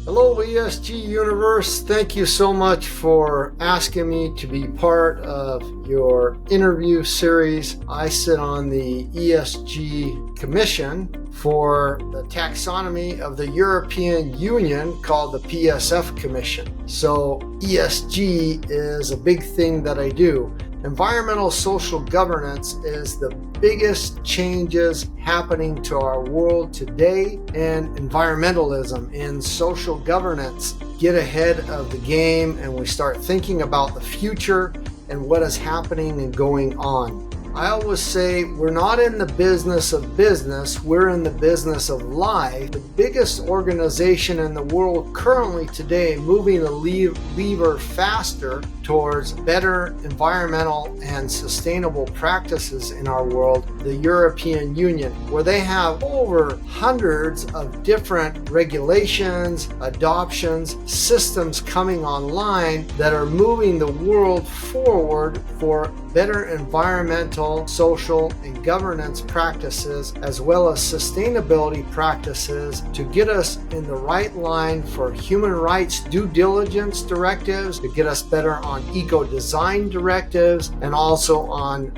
Hello, ESGUniverse. Thank you so much for asking me to be part of your interview series. I sit on the ESG Commission for the taxonomy of the European Union called the PSF Commission. So ESG is a big thing that I do. Environmental social governance is the biggest changes happening to our world today, and environmentalism and social governance get ahead of the game, and we start thinking about the future and what is happening and going on. I always say we're not in the business of business, we're in the business of life. The biggest organization in the world currently today moving the lever faster towards better environmental and sustainable practices in our world, the European Union, where they have over hundreds of different regulations, adoptions, systems coming online that are moving the world forward for better environmental, social, and governance practices, as well as sustainability practices to get us in the right line for human rights due diligence directives, to get us better on eco-design directives, and also on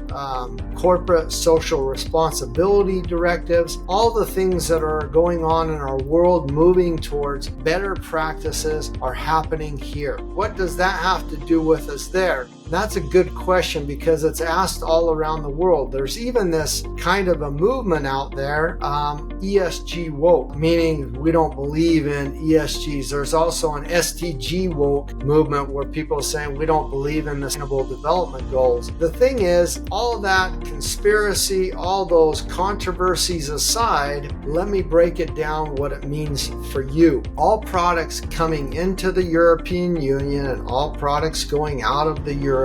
corporate social responsibility directives. All the things that are going on in our world moving towards better practices are happening here. What does that have to do with us there? That's a good question because it's asked all around the world. There's even this kind of a movement out there, ESG woke, meaning we don't believe in ESGs. There's also an SDG woke movement where people are saying we don't believe in the Sustainable Development Goals. The thing is, all that conspiracy, all those controversies aside, let me break it down what it means for you. All products coming into the European Union and all products going out of the European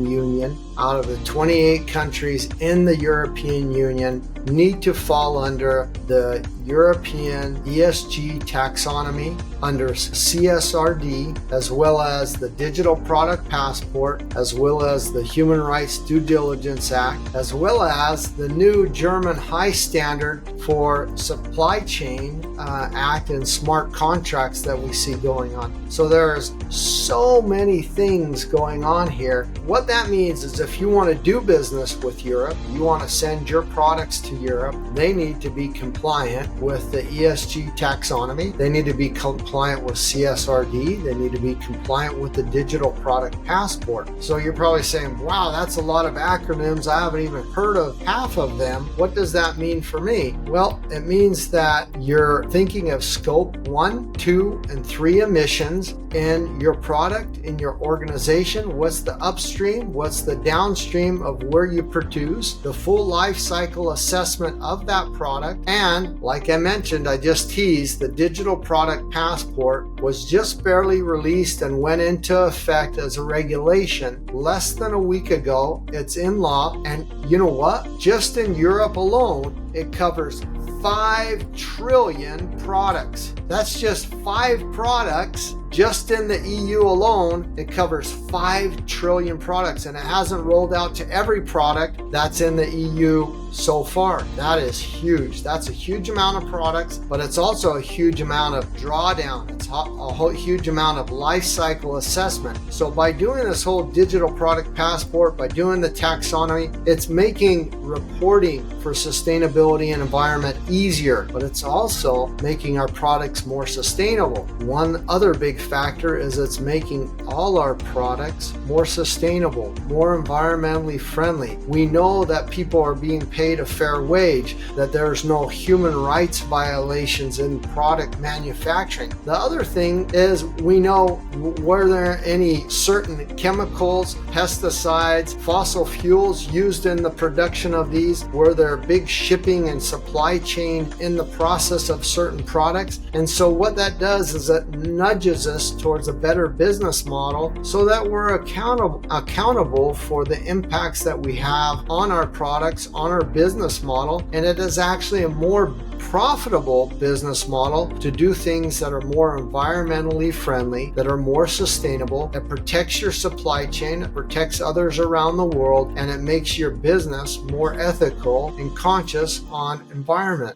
Union, out of the 28 countries in the European Union, need to fall under the European ESG taxonomy, under CSRD, as well as the Digital Product Passport, as well as the Human Rights Due Diligence Act, as well as the new German High Standard for Supply Chain Act and smart contracts that we see going on. So there's so many things going on here. What that means is if you want to do business with Europe, you want to send your products to Europe, they need to be compliant with the ESG taxonomy. They need to be compliant with CSRD. They need to be compliant with the Digital Product Passport. So you're probably saying, wow, that's a lot of acronyms. I haven't even heard of half of them. What does that mean for me? Well, it means that you're thinking of scope 1, 2, and 3 emissions in your product, in your organization. What's the upstream? What's the downstream of where you produce? The full life cycle assessment of that product. And like I mentioned, I just teased, the Digital Product Passport was just barely released and went into effect as a regulation less than a week ago. It's in law. And you know what? Just in Europe alone, it covers 5 trillion products. That's just 5 products. Just in the EU alone, it covers 5 trillion products, and it hasn't rolled out to every product that's in the EU so far. That is huge. That's a huge amount of products, but it's also a huge amount of drawdown. It's a huge amount of life cycle assessment. So by doing this whole Digital Product Passport, by doing the taxonomy, it's making reporting for sustainability and environment easier, but it's also making our products more sustainable. One other big factor is it's making all our products more sustainable, more environmentally friendly. We know that people are being paid a fair wage, that there's no human rights violations in product manufacturing. The other thing is we know were there any certain chemicals, pesticides, fossil fuels used in the production of these? Were there big shipping and supply chain in the process of certain products? And so what that does is it nudges us towards a better business model so that we're accountable for the impacts that we have on our products, on our business model, and it is actually a more profitable business model to do things that are more environmentally friendly, that are more sustainable, that protects your supply chain, it protects others around the world, and it makes your business more ethical and conscious on environment.